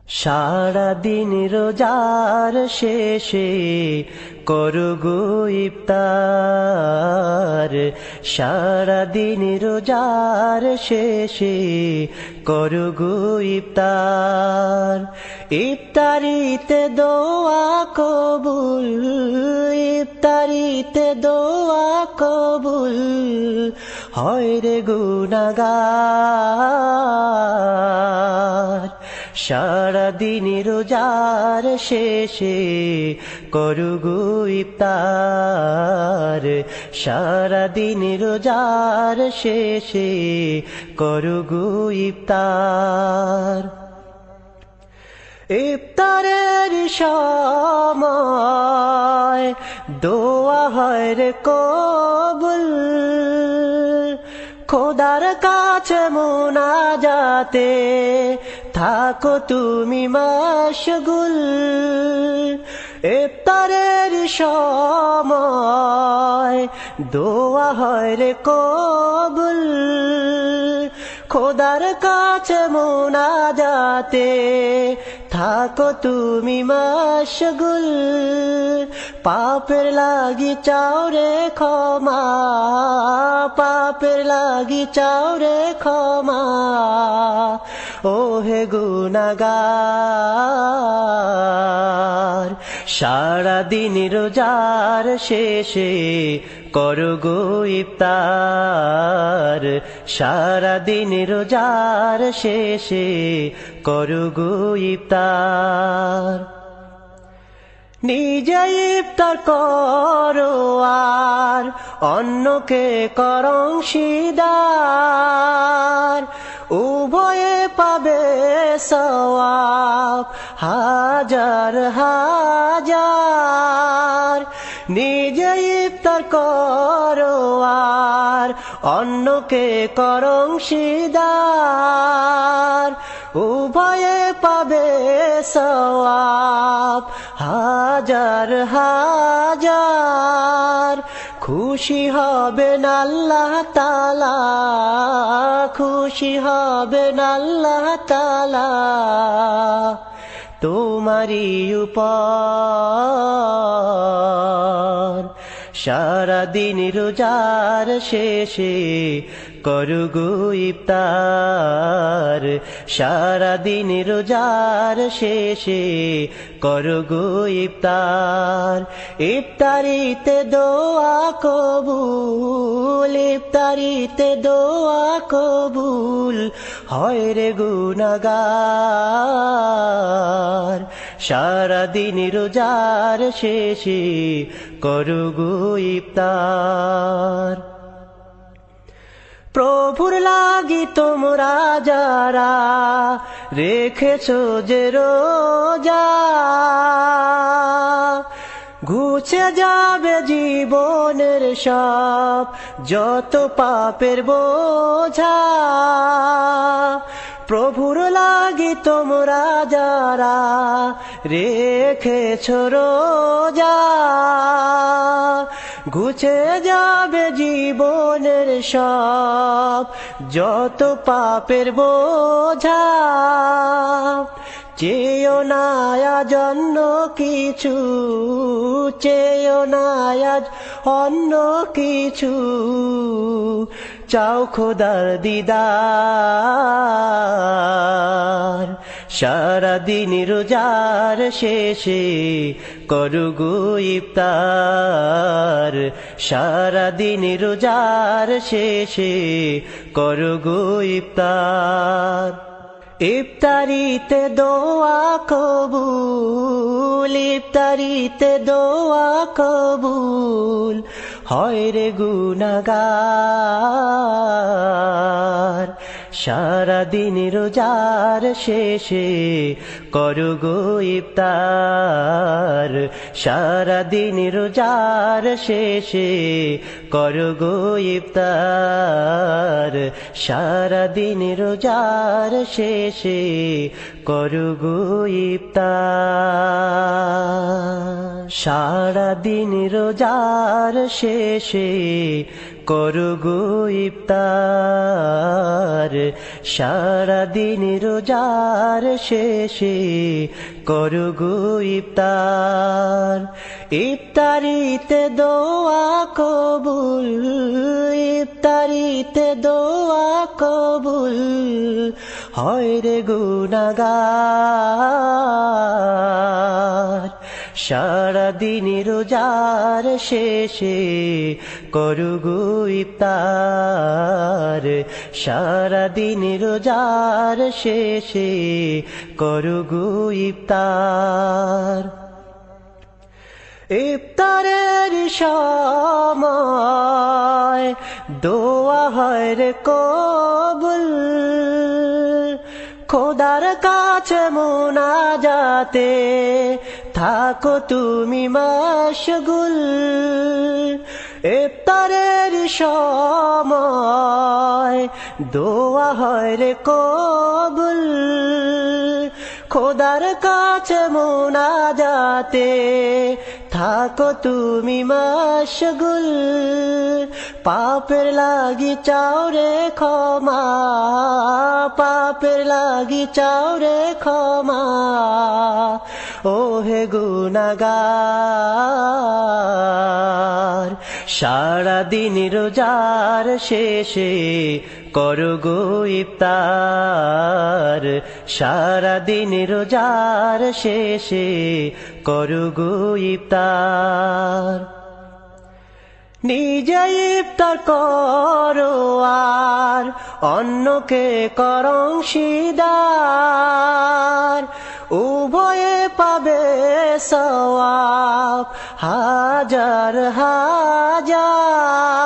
সারা দিন রোজার শেষে করগো ইফতার। সারা দিন রোজার শেষে করগো ইফতার। ইফতারিতে দোয়া কবুল, ইফতারিতে দোয়া কবুল হয় রে গুনাহগার। সারা দিন রোজার শেষে করগো ইফতার। সারা দিন রোজার শেষে করগো ইফতার। ইফতারের সময় দোয়া হয় রে কবুল, খোদার কাছে মুনাজাতে থাকো তুমি মাশগুল। ইফতারের সময় দোয়া হয় রে কবুল, খোদার কাছে মুনাজাতে থাকো তুমি মাশগুল। পাপের লাগি চাও রে ক্ষমা, পাপের লাগি চাও রে ক্ষমা ও হে গুনাহগার। সারা দিন রোজার শেষে করগো ইফতার। সারা দিন রোজার শেষে করগো ইফতার। নিজে ইফতার করো আর অন্যকে করো অংশীদার, উভয়ে পাবে সওয়াব হাজার হাজার। নিজে ইফতার করো আর অন্যকে করো অংশীদার, উভয়ে পাবে সওয়াব হাজার হাজার। খুশি হবেন আল্লাহ তাআলা, খুশি হবেন আল্লাহ তাআলা তোমারই উপর। সারা দিন রোজার শেষে করগো ইফতার। সারা দিন রোজার শেষে করগো ইফতার। ইফতারিতে দোয়া কবুল, ইফতারিতে দোয়া কবুল হয় রে গুনাহগার। সারা দিন রোজার শেষে করগো ইফতার। প্রভুর লাগি তোমরা যারা রেখেছো যে রোজা, ঘুচে যাবে জীবনের সব যত পাপের বোঝা। প্রভুর লাগি তোমরা যারা রেখেছো রোজা, ঘুচে যাবে জীবনের সব যত পাপের বোঝা। চেয়েও না আজ অন্য কিছু, চেয়েও না আজ অন্য কিছু, চাও খোদার দিদার। সারা দিন রোজার শেষে করগো ইফতার। সারা দিন রোজার শেষে করগো ইফতার। ইফতারিতে দোয়া কবুল, ইফতারিতে দোয়া কবুল হয় রে গুনাহগার। সারা দিন রোজার শেষে করগো ইফতার। সারা দিন রোজার শেষে করগো ইফতার। সারা দিন রোজার শেষে করগো ইফতার। সারা দিন রোজার শেষে করুগো ইফতার সারাদিন রোজার শেষে করুগো ইফতার ইফতারিতে দোয়া কবুল ইফতারিতে দোয়া কবুল হয় রে গুনাহগার সারাদিন রোজার শেষে করুগো ইফতার সারাদিন রোজার শেষে করুগো ইফতার ইফতারের সময় দোয়া হয় রে কবুল খোদার কাছে মোনাজাতে থাকো তুমি মাশগুল ইফতারের সময় দোয়া হয় রে কবুল খোদার কাছে মোনাজাতে থাকো তুমি মাশগুল পাপের লাগি চাও রে ক্ষমা পাপের লাগি চাও রে ক্ষমা ও হে গুনাহগার সারাদিন রোজার শেষে করুগো ইফতার সারাদিন রোজার শেষে করুগো ইফতার নিজে ইফতার করো আর অন্যকে করো অংশীদার উভয়ে পাবে সওয়াব হাজার হাজার